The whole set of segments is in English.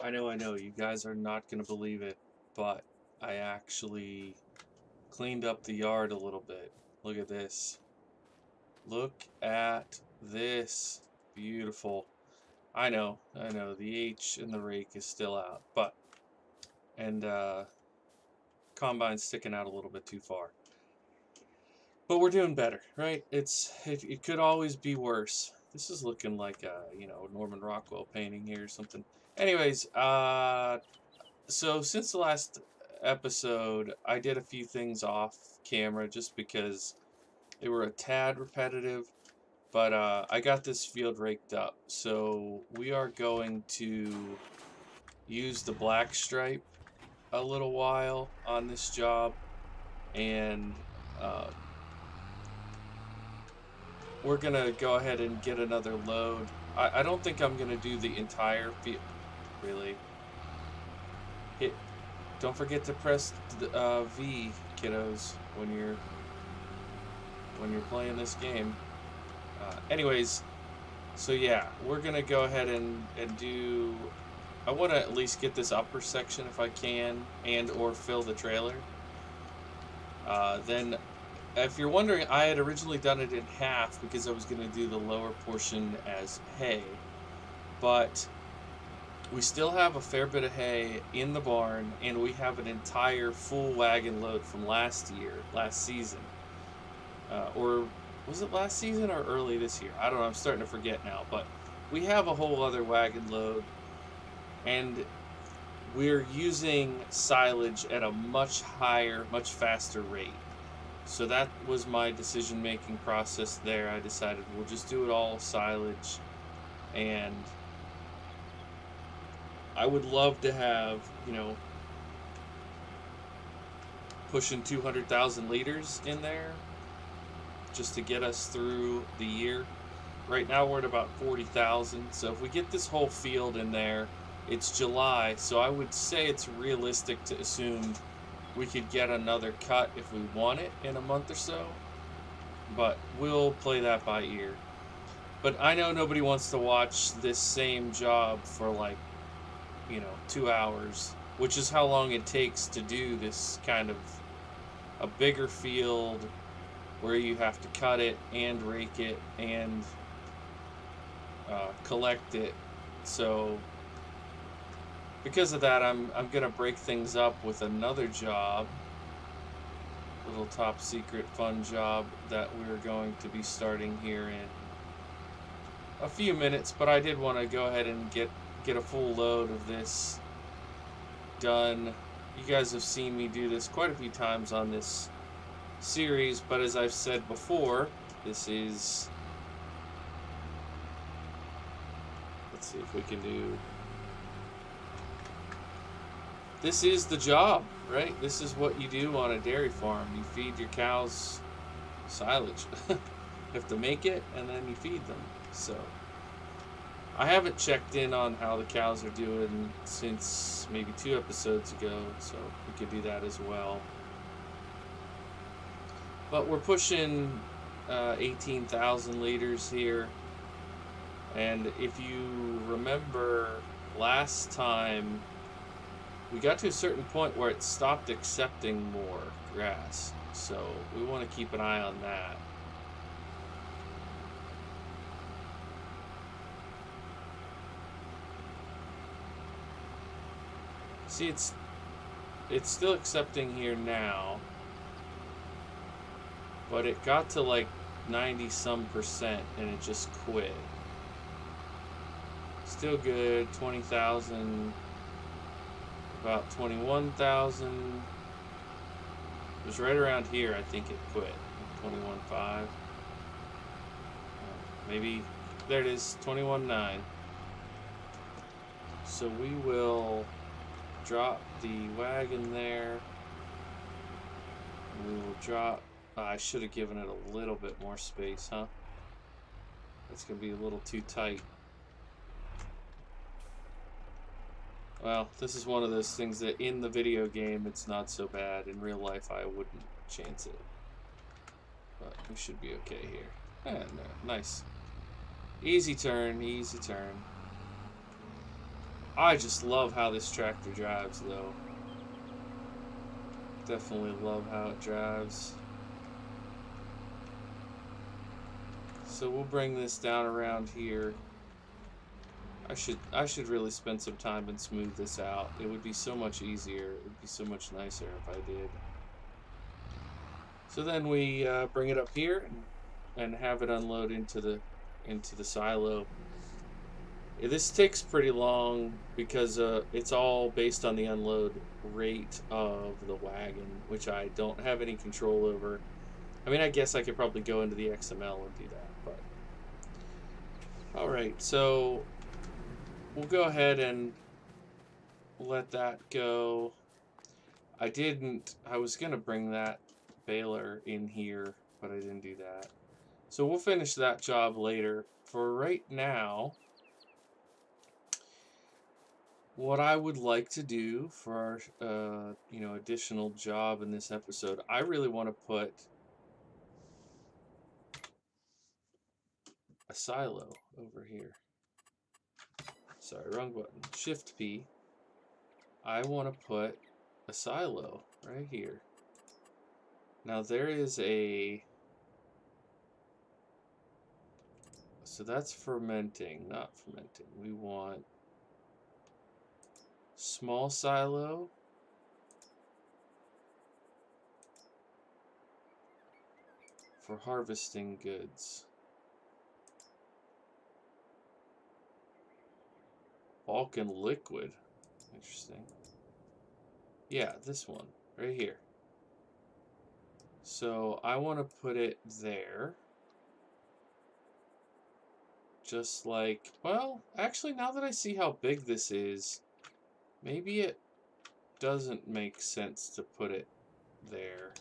I know, you guys are not going to believe it, but I actually cleaned up the yard a little bit. Look at this. Look at this. Beautiful. I know, the H in the rake is still out, but, and, combine's sticking out a little bit too far. But we're doing better, right? It could always be worse. This is looking like a, Norman Rockwell painting here or something. Anyways, so since the last episode, I did a few things off camera just because they were a tad repetitive, but I got this field raked up. So we are going to use the black stripe a little while on this job, and uh, we're gonna go ahead and get another load. I don't think I'm gonna do the entire field, really. Hit Don't forget to press V, kiddos, when you're playing this game. Anyways, so yeah, we're gonna go ahead and do. I want to at least get this upper section if I can, and or fill the trailer. Then, if you're wondering, I had originally done it in half because I was gonna do the lower portion as hay, but we still have a fair bit of hay in the barn, and we have an entire full wagon load from last season. Or was it last season or early this year? I don't know, I'm starting to forget now, but we have a whole other wagon load, and we're using silage at a much higher, much faster rate. So that was my decision-making process there. I decided we'll just do it all silage, and I would love to have, pushing 200,000 liters in there just to get us through the year. Right now we're at about 40,000. So if we get this whole field in there, it's July. So I would say it's realistic to assume we could get another cut if we want it in a month or so. But we'll play that by ear. But I know nobody wants to watch this same job for like 2 hours, which is how long it takes to do this kind of a bigger field where you have to cut it and rake it and collect it. So because of that, I'm gonna break things up with another job, little top secret fun job that we're going to be starting here in a few minutes. But I did want to go ahead and get a full load of this done. You guys have seen me do this quite a few times on this series, but as I've said before, this is, let's see if we can do, this is the job, right? This is what you do on a dairy farm. You feed your cows silage. You have to make it and then you feed them. So I haven't checked in on how the cows are doing since maybe 2 episodes ago, so we could do that as well. But we're pushing 18,000 liters here. And if you remember last time, we got to a certain point where it stopped accepting more grass. So we want to keep an eye on that. See, it's still accepting here now, but it got to like 90-some% and it just quit. Still good, 20,000, about 21,000. It was right around here, I think it quit, 21.5. Maybe, there it is, 21.9. So we will drop the wagon there. We will drop. I should have given it a little bit more space, huh? That's gonna be a little too tight. Well, this is one of those things that in the video game it's not so bad. In real life I wouldn't chance it. But we should be okay here. No, nice. Easy turn, easy turn. I just love how this tractor drives, though. Definitely love how it drives. So we'll bring this down around here. I should really spend some time and smooth this out. It would be so much easier. It would be so much nicer if I did. So then we bring it up here and have it unload into the silo. This takes pretty long because it's all based on the unload rate of the wagon, which I don't have any control over. I mean, I guess I could probably go into the XML and do that, but all right. So we'll go ahead and let that go. I was gonna bring that baler in here, but I didn't do that. So we'll finish that job later. For right now, what I would like to do for our, additional job in this episode, I really want to put a silo over here. Sorry, wrong button. Shift P. I want to put a silo right here. Now there is so that's fermenting, not fermenting. We want small silo. For harvesting goods. Bulk and liquid. Interesting. Yeah, this one right here. So I want to put it there. Just like, well, actually, now that I see how big this is, maybe it doesn't make sense to put it there.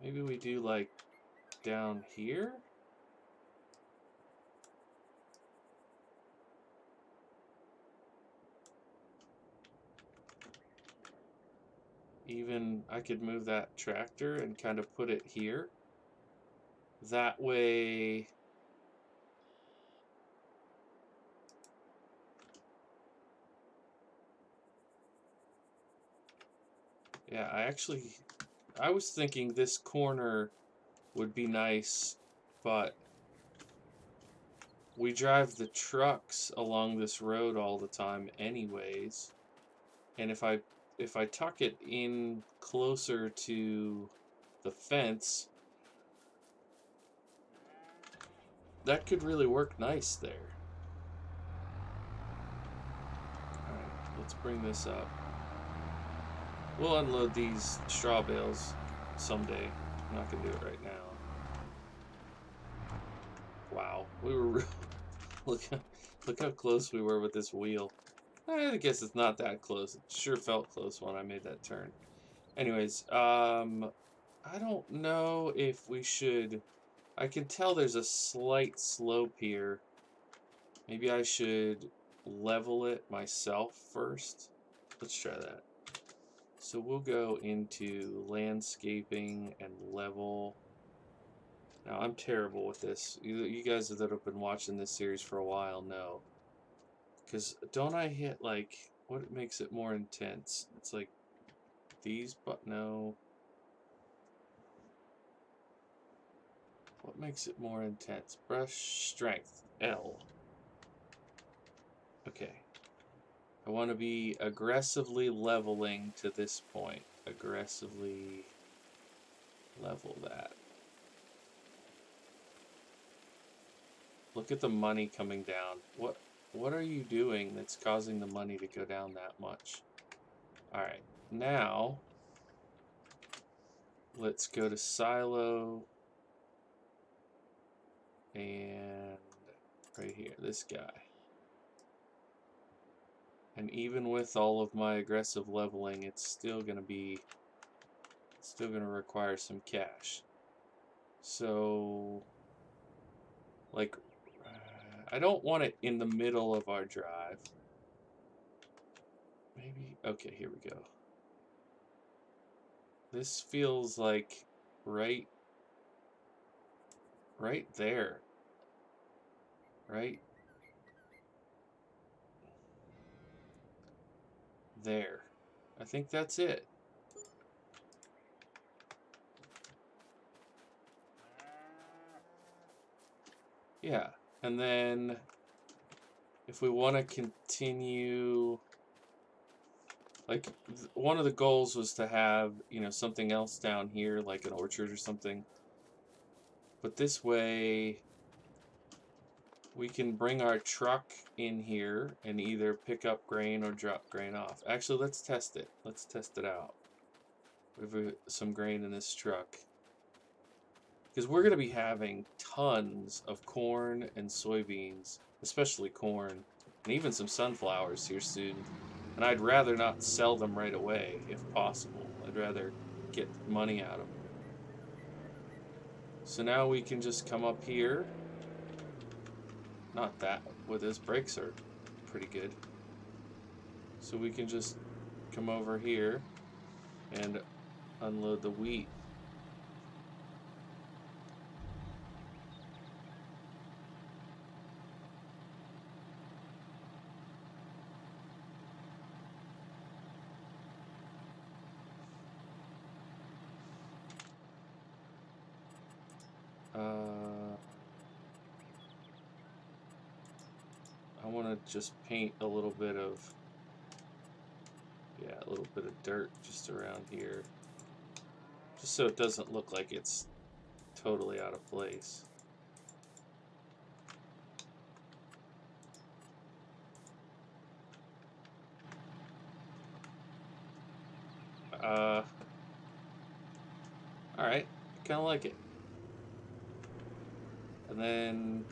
Maybe we do like down here. Even I could move that tractor and kind of put it here. That way, yeah, I was thinking this corner would be nice, but we drive the trucks along this road all the time anyways. And if I tuck it in closer to the fence, that could really work nice there. Alright, let's bring this up. We'll unload these straw bales someday. I'm not gonna do it right now. Wow, we were look how close we were with this wheel. I guess it's not that close. It sure felt close when I made that turn. Anyways, I don't know if we should. I can tell there's a slight slope here. Maybe I should level it myself first. Let's try that. So we'll go into landscaping and level. Now, I'm terrible with this. You guys that have been watching this series for a while know. Because don't I hit, like, what makes it more intense? It's like these, but no. What makes it more intense? Brush strength, L. Okay. I want to be aggressively leveling to this point. Aggressively level that. Look at the money coming down. What are you doing that's causing the money to go down that much? Alright, now let's go to silo and right here, this guy. And even with all of my aggressive leveling, it's still gonna require some cash. So, like, I don't want it in the middle of our drive. Maybe, okay, here we go. This feels like right right there. Right there. I think that's it. Yeah, and then if we want to continue, like one of the goals was to have, you know, something else down here, like an orchard or something. But this way we can bring our truck in here and either pick up grain or drop grain off. Actually, let's test it. Let's test it out. We have some grain in this truck. Because we're going to be having tons of corn and soybeans, especially corn, and even some sunflowers here soon. And I'd rather not sell them right away, if possible. I'd rather get money out of them. So now we can just come up here. Not that, with his brakes are pretty good. So we can just come over here and unload the wheat. I want to just paint a little bit of, yeah, a little bit of dirt just around here. Just so it doesn't look like it's totally out of place. Alright, I kind of like it. And then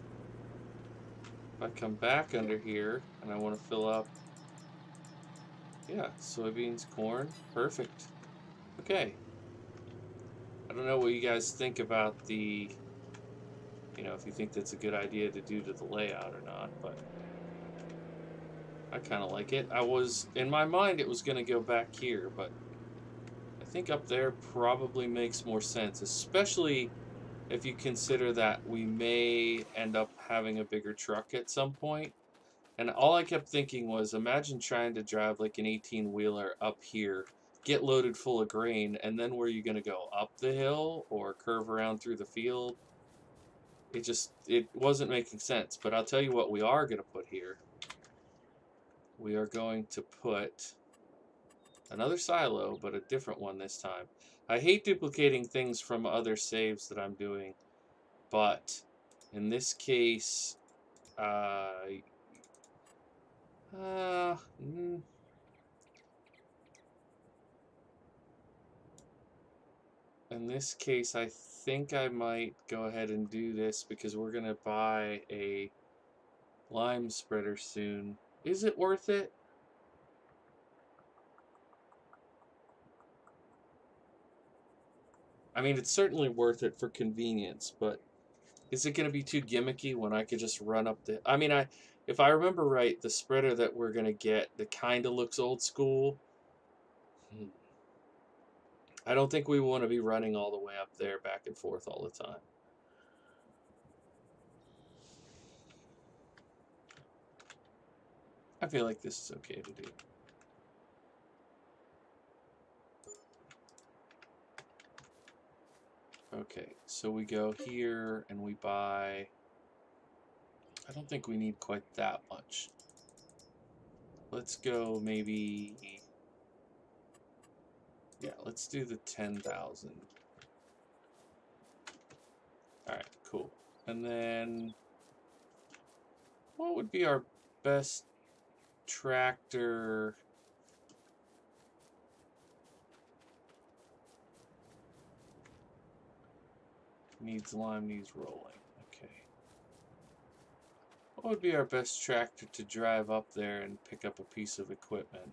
if I come back under here and I want to fill up, yeah, soybeans, corn, perfect. Okay. I don't know what you guys think about the, you know, if you think that's a good idea to do to the layout or not, but I kind of like it. I was, in my mind, it was going to go back here, but I think up there probably makes more sense, especially if you consider that we may end up having a bigger truck at some point. And all I kept thinking was, imagine trying to drive like an 18-wheeler up here, get loaded full of grain, and then where are you going to go? Up the hill or curve around through the field? It wasn't making sense. But I'll tell you what we are going to put here. We are going to put another silo, but a different one this time. I hate duplicating things from other saves that I'm doing, but in this case, in this case, I think I might go ahead and do this because we're going to buy a lime spreader soon. Is it worth it? I mean, it's certainly worth it for convenience, but is it going to be too gimmicky when I could just run up the... I mean, if I remember right, the spreader that we're going to get that kind of looks old school, I don't think we want to be running all the way up there back and forth all the time. I feel like this is okay to do. Okay, so we go here and we buy... I don't think we need quite that much. Let's go maybe... Yeah, let's do the 10,000. Alright, cool. And then... what would be our best tractor? Needs lime, needs rolling. Okay. What would be our best tractor to drive up there and pick up a piece of equipment?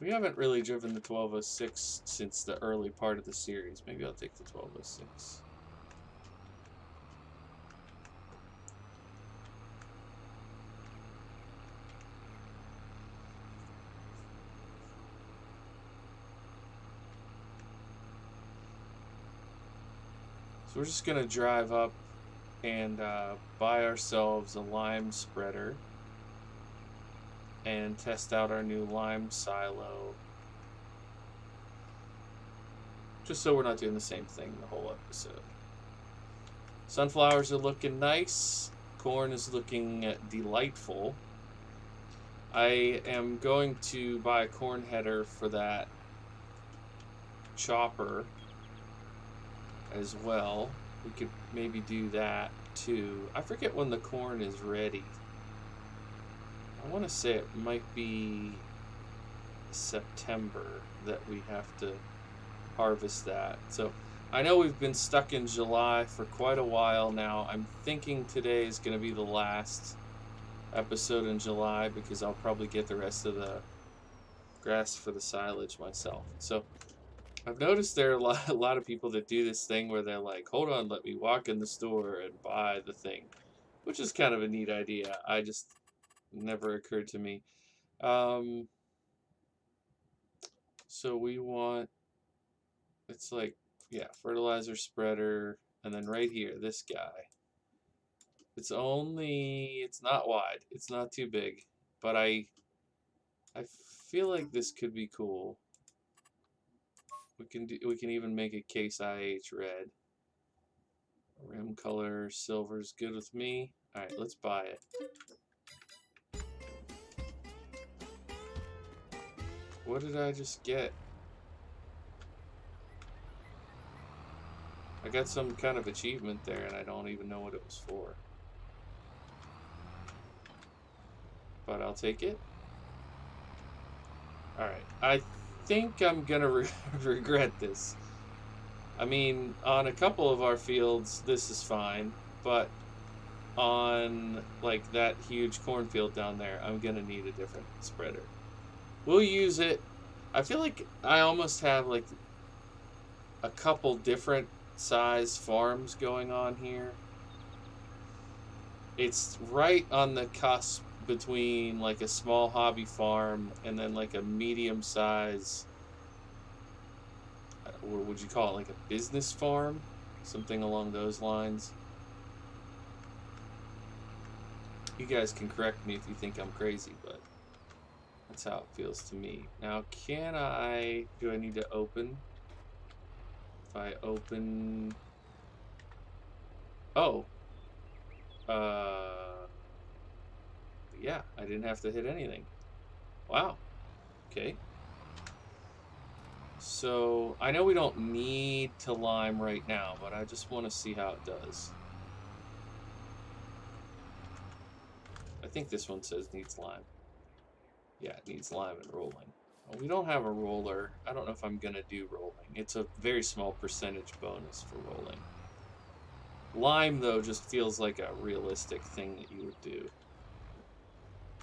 We haven't really driven the 1206 since the early part of the series. Maybe I'll take the 1206. So we're just gonna drive up and buy ourselves a lime spreader and test out our new lime silo. Just so we're not doing the same thing the whole episode. Sunflowers are looking nice. Corn is looking delightful. I am going to buy a corn header for that chopper as well. We could maybe do that too. I forget when the corn is ready. I want to say it might be September that we have to harvest that. So I know we've been stuck in July for quite a while now. I'm thinking today is going to be the last episode in July because I'll probably get the rest of the grass for the silage myself. So I've noticed there are a lot of people that do this thing where they're like, hold on, let me walk in the store and buy the thing, which is kind of a neat idea. I just never occurred to me. So we want, it's like, yeah, fertilizer spreader, and then right here, this guy. It's not wide, it's not too big, but I feel like this could be cool. We can even make a Case IH red. Rim color silver's good with me. All right, let's buy it. What did I just get? I got some kind of achievement there and I don't even know what it was for. But I'll take it. Alright, I think I'm gonna regret this. I mean, on a couple of our fields, this is fine. But on, like, that huge cornfield down there, I'm gonna need a different spreader. We'll use it. I feel like I almost have, like, a couple different size farms going on here. It's right on the cusp between like a small hobby farm and then like a medium size, what would you call it, like a business farm, something along those lines. You guys can correct me if you think I'm crazy, but that's how it feels to me. Now, do I need to open? If I open, oh, yeah, I didn't have to hit anything. Wow. Okay. So, I know we don't need to lime right now, but I just want to see how it does. I think this one says needs lime. Yeah, it needs lime and rolling. Well, we don't have a roller. I don't know if I'm going to do rolling. It's a very small percentage bonus for rolling. Lime, though, just feels like a realistic thing that you would do.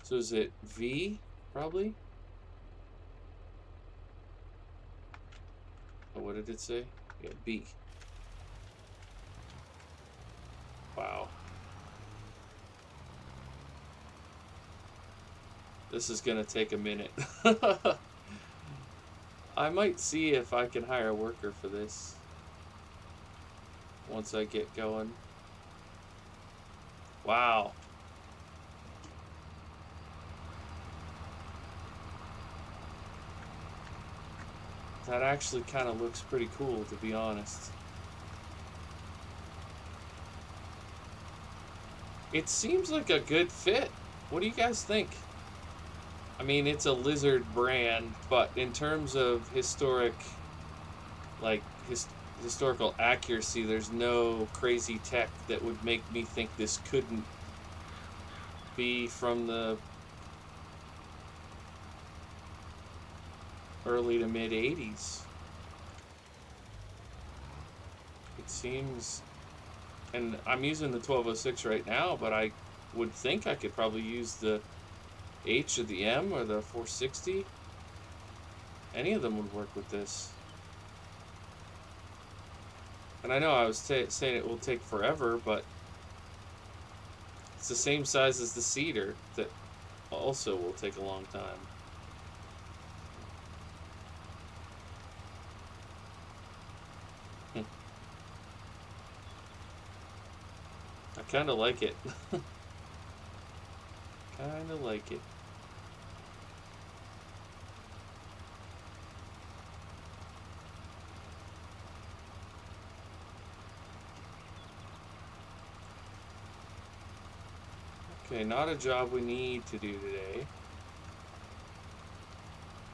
So is it V, probably? Oh, what did it say? Yeah, B. Wow. This is gonna take a minute. I might see if I can hire a worker for this once I get going. Wow. That actually kind of looks pretty cool, to be honest. It seems like a good fit. What do you guys think? I mean, it's a Lizard brand, but in terms of historical accuracy, there's no crazy tech that would make me think this couldn't be from the early to mid 80s. It seems, and I'm using the 1206 right now, but I would think I could probably use the H or the M or the 460. Any of them would work with this. And I know I was saying it will take forever, but it's the same size as the cedar that also will take a long time. I kind of like it. Kind of like it. Okay, not a job we need to do today.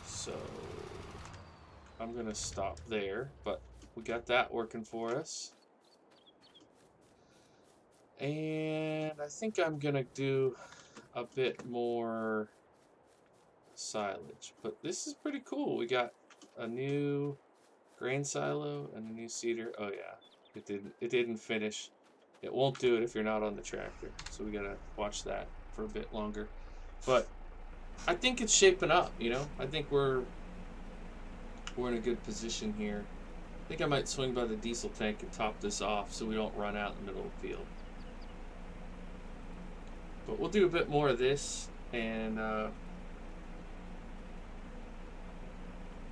So I'm going to stop there, but we got that working for us. And I think I'm going to do a bit more silage, but this is pretty cool. We got a new grain silo and a new seeder. Oh yeah, it didn't finish. It won't do it if you're not on the tractor, so we gotta watch that for a bit longer. But I think it's shaping up, you know. I think we're in a good position here. I think I might swing by the diesel tank and top this off so we don't run out in the middle of the field. But we'll do a bit more of this and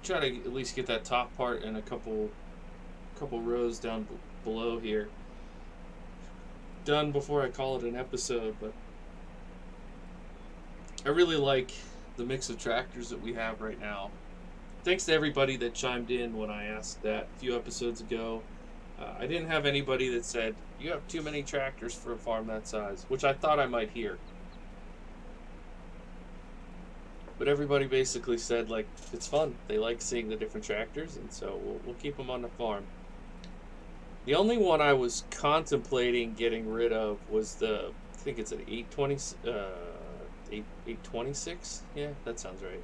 try to at least get that top part and a couple rows down below here done before I call it an episode. But I really like the mix of tractors that we have right now. Thanks to everybody that chimed in when I asked that a few episodes ago. I didn't have anybody that said, you have too many tractors for a farm that size, which I thought I might hear. But everybody basically said, like, it's fun. They like seeing the different tractors, and so we'll keep them on the farm. The only one I was contemplating getting rid of was I think it's an 826? Yeah, that sounds right.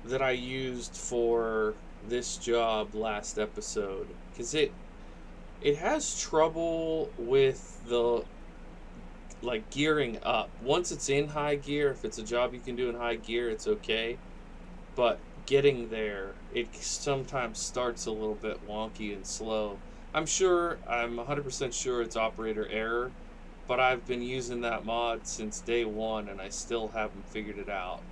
That I used for this job last episode. Because it has trouble with the like gearing up. Once it's in high gear, if it's a job you can do in high gear, it's okay. But getting there, it sometimes starts a little bit wonky and slow. I'm 100% sure it's operator error, but I've been using that mod since day one and I still haven't figured it out.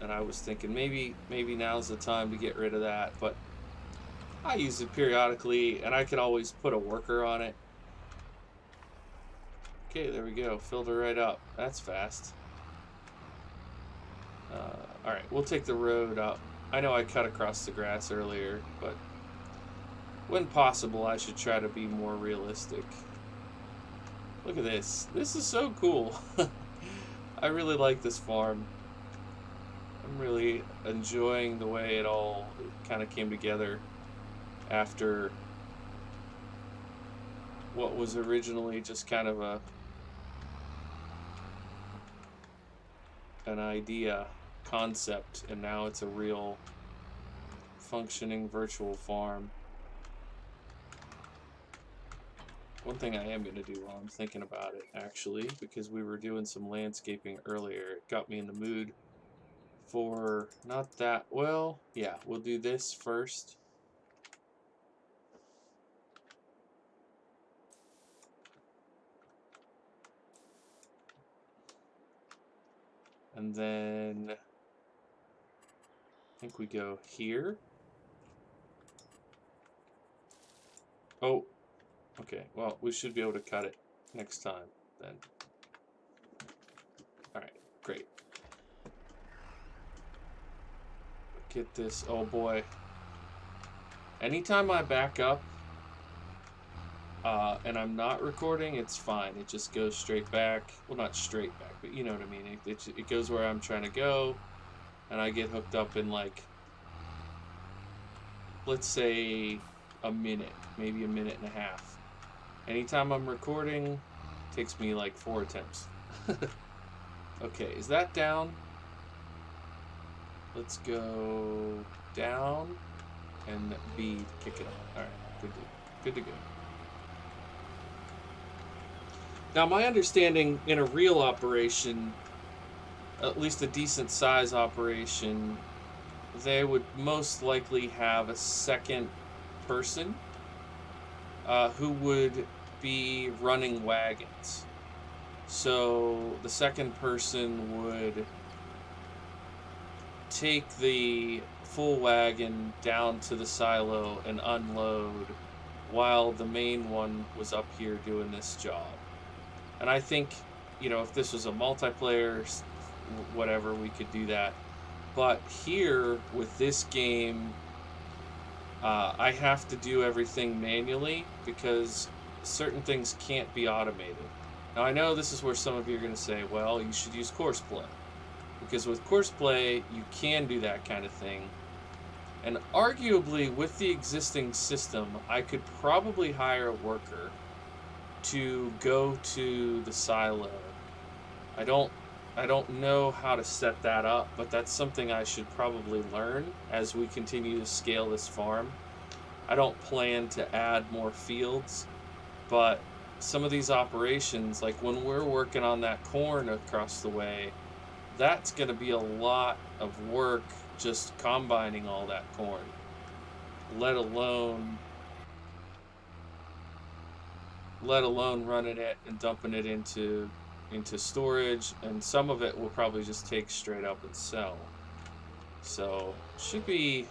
And I was thinking maybe now's the time to get rid of that, but I use it periodically and I can always put a worker on it. Okay, there we go. Filled her right up. That's fast. Alright, we'll take the road up. I know I cut across the grass earlier, but when possible, I should try to be more realistic. Look at this. This is so cool. I really like this farm. I'm really enjoying the way it all kind of came together after what was originally just kind of an idea, concept, and now it's a real functioning virtual farm. One thing I am going to do while I'm thinking about it, actually, because we were doing some landscaping earlier, it got me in the mood for not that, well, yeah, we'll do this first. And then I think we go here. Oh, okay, well, we should be able to cut it next time then. Alright, great. Get this, oh boy. Anytime I back up and I'm not recording, it's fine. It just goes straight back. Well, not straight back, but you know what I mean. It goes where I'm trying to go, and I get hooked up in, like, let's say a minute, maybe a minute and a half. Anytime I'm recording, it takes me like 4 attempts. Okay, is that down? Let's go down and B, kick it on. Alright, good to go. Now, my understanding in a real operation, at least a decent size operation, they would most likely have a second person who would be running wagons. So the second person would take the full wagon down to the silo and unload while the main one was up here doing this job. And I think, you know, if this was a multiplayer, whatever, we could do that. But here, with this game, I have to do everything manually because certain things can't be automated. Now, I know this is where some of you are going to say, well, you should use course play. Because with course play, you can do that kind of thing. And arguably, with the existing system, I could probably hire a worker to go to the silo. I don't know how to set that up, but that's something I should probably learn as we continue to scale this farm. I don't plan to add more fields, but some of these operations, like when we're working on that corn across the way, that's going to be a lot of work just combining all that corn, let alone running it and dumping it into storage, and some of it will probably just take straight up and sell. So should be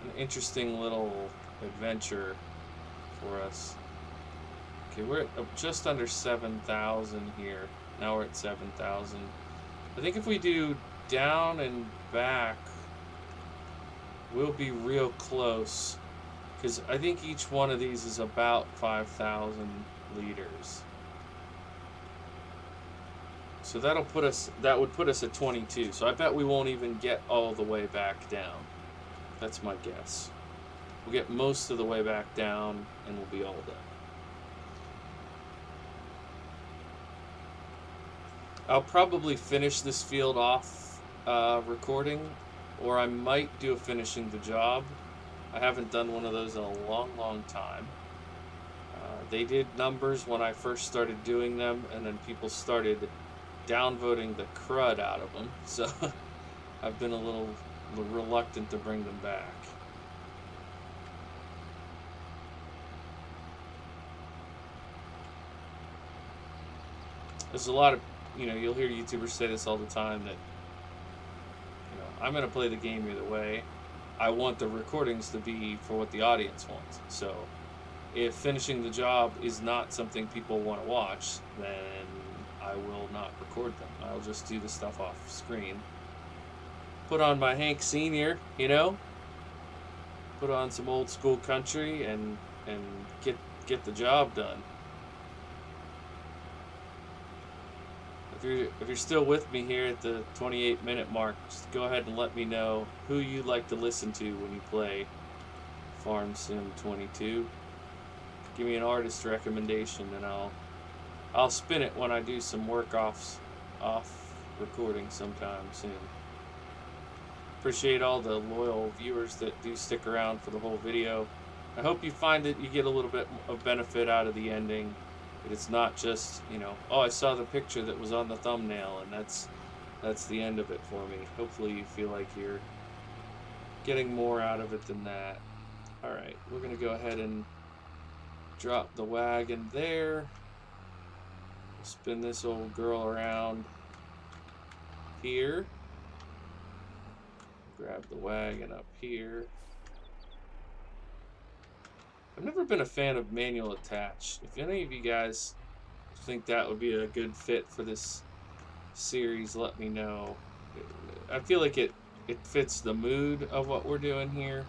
an interesting little adventure for us. Okay, we're at just under 7,000 here. Now we're at 7,000. I think if we do down and back, we'll be real close, because I think each one of these is about 5,000 liters. So that would put us at 22. So I bet we won't even get all the way back down. That's my guess. We'll get most of the way back down and we'll be all done. I'll probably finish this field off recording, or I might do a finishing the job. I haven't done one of those in a long, long time. They did numbers when I first started doing them, and then people started downvoting the crud out of them, so I've been a little reluctant to bring them back. There's a lot of, you'll hear YouTubers say this all the time, that, I'm going to play the game either way. I want the recordings to be for what the audience wants. So if finishing the job is not something people want to watch, then I will not record them. I'll just do the stuff off screen. Put on my Hank Sr., put on some old school country and get the job done. If you're still with me here at the 28-minute mark, just go ahead and let me know who you like to listen to when you play Farm Sim 22. Give me an artist recommendation, and I'll spin it when I do some work off recording sometime soon. Appreciate all the loyal viewers that do stick around for the whole video. I hope you find that you get a little bit of benefit out of the ending. That it's not just, oh, I saw the picture that was on the thumbnail and that's the end of it for me. Hopefully you feel like you're getting more out of it than that. Alright, we're going to go ahead and drop the wagon there. Spin this old girl around here. Grab the wagon up here. I've never been a fan of manual attach. If any of you guys think that would be a good fit for this series, let me know. I feel like it fits the mood of what we're doing here,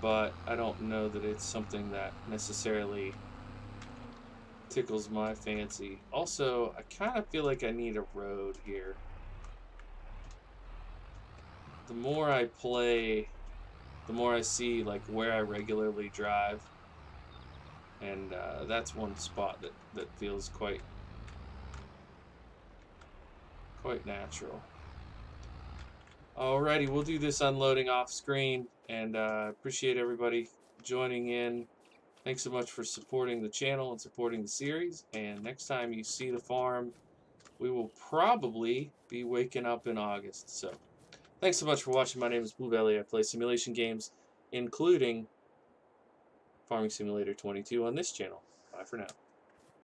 but I don't know that it's something that necessarily tickles my fancy. Also, I kind of feel like I need a road here. The more I play, the more I see like where I regularly drive, and that's one spot that feels quite natural. Alrighty, we'll do this unloading off screen, and appreciate everybody joining in. Thanks so much for supporting the channel and supporting the series, and next time you see the farm, we will probably be waking up in August. So thanks so much for watching. My name is Blue Belly. I play simulation games, including Farming Simulator 22 on this channel. Bye for now.